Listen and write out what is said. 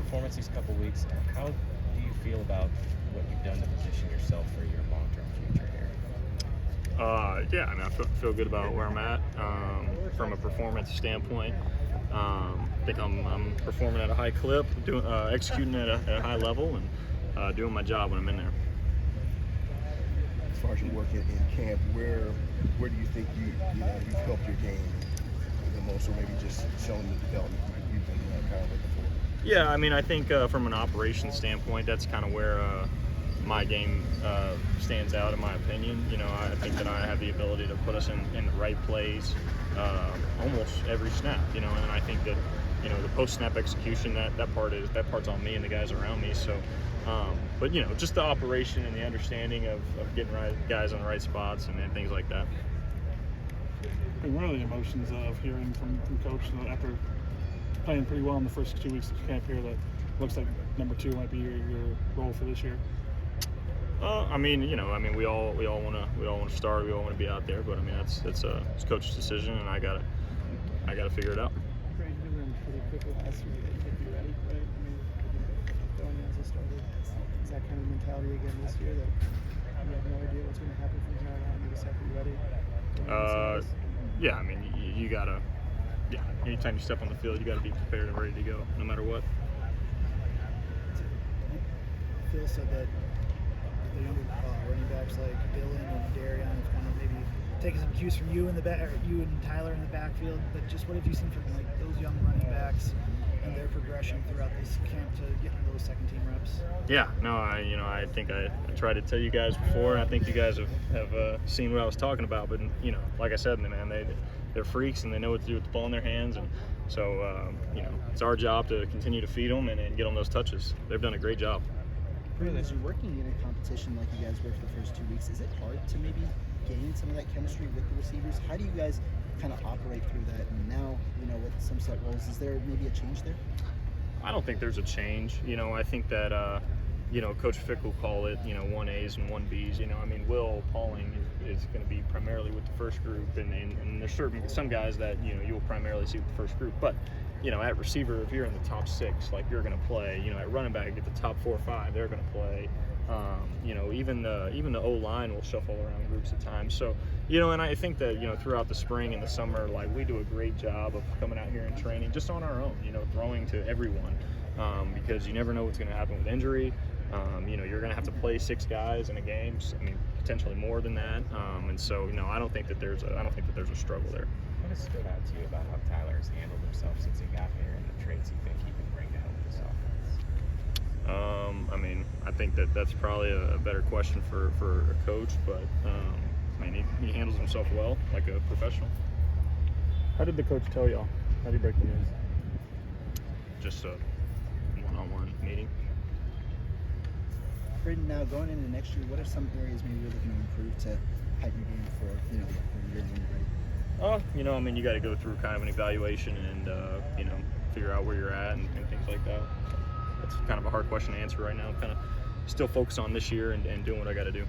performance these couple weeks. How do you feel about what you've done to position yourself for your long-term future here? Yeah, I mean, I feel good about where I'm at from a performance standpoint. I think I'm performing at a high clip, executing at a high level, and doing my job when I'm in there. As far as your work in camp, where do you think you've helped your game the most, or maybe just showing the development you've been kind of looking for? Yeah, I mean, I think from an operations standpoint, that's kind of where my game stands out, in my opinion. You know, I think that I have the ability to put us in the right plays almost every snap. You know, and I think that the post-snap execution, that part's on me and the guys around me. So, but just the operation and the understanding of getting guys on the right spots and things like that. And what are the emotions of hearing from Coach after playing pretty well in the first 2 weeks of camp here? That looks like number 2 might be your role for this year. I mean, we all want to start. We all want to be out there. But I mean, it's Coach's decision, and I gotta figure it out. Braedyn, you learned pretty quickly last year that you could be ready, right? I mean, going in as a starter, is that kind of mentality again this year, that you have no idea what's going to happen from here on out and you just have to be ready? Yeah, I mean, you gotta. Yeah, anytime you step on the field, you gotta be prepared and ready to go, no matter what. Phil said that the younger running backs like Dylan and Darian have kind of maybe taking some cues from you in the back, or you and Tyler in the backfield. But just what have you seen from like those young running backs and their progression throughout this camp to get into those second team reps? Yeah, no, I think I tried to tell you guys before, and I think you guys have seen what I was talking about. But like I said, man, they're freaks and they know what to do with the ball in their hands, and so it's our job to continue to feed them and get them those touches. They've done a great job. As you're working in a competition like you guys were for the first 2 weeks, is it hard to maybe gain some of that chemistry with the receivers? How do you guys kind of operate through that? And now, with some set roles, is there maybe a change there? I don't think there's a change. I think that Coach Fick will call it 1As and 1Bs. I mean, Will Pauling is going to be primarily with the first group, and there's some guys that you'll primarily see with the first group, but at receiver, if you're in the top 6, like, you're going to play. At running back, get the top 4 or 5, they're going to play. Even the O-line will shuffle around groups at times. So, and I think that throughout the spring and the summer, like, we do a great job of coming out here and training just on our own. Throwing to everyone, because you never know what's going to happen with injury. You're going to have to play 6 guys in a game. I mean, potentially more than that. And so, I don't think that there's a struggle there. What has stood out to you about how Tyler has handled himself since he got here, and the traits you think he can bring to help this offense? I mean, I think that's probably a better question for a coach, but I mean, he handles himself well, like a professional. How did the coach tell y'all? How did he break the news? Just a one-on-one meeting. Braedyn, now going into next year, what are some areas maybe you're looking to improve to heighten your game for your game grade? I mean, you got to go through kind of an evaluation and figure out where you're at and things like that. That's kind of a hard question to answer right now. I'm kind of still focused on this year and doing what I got to do.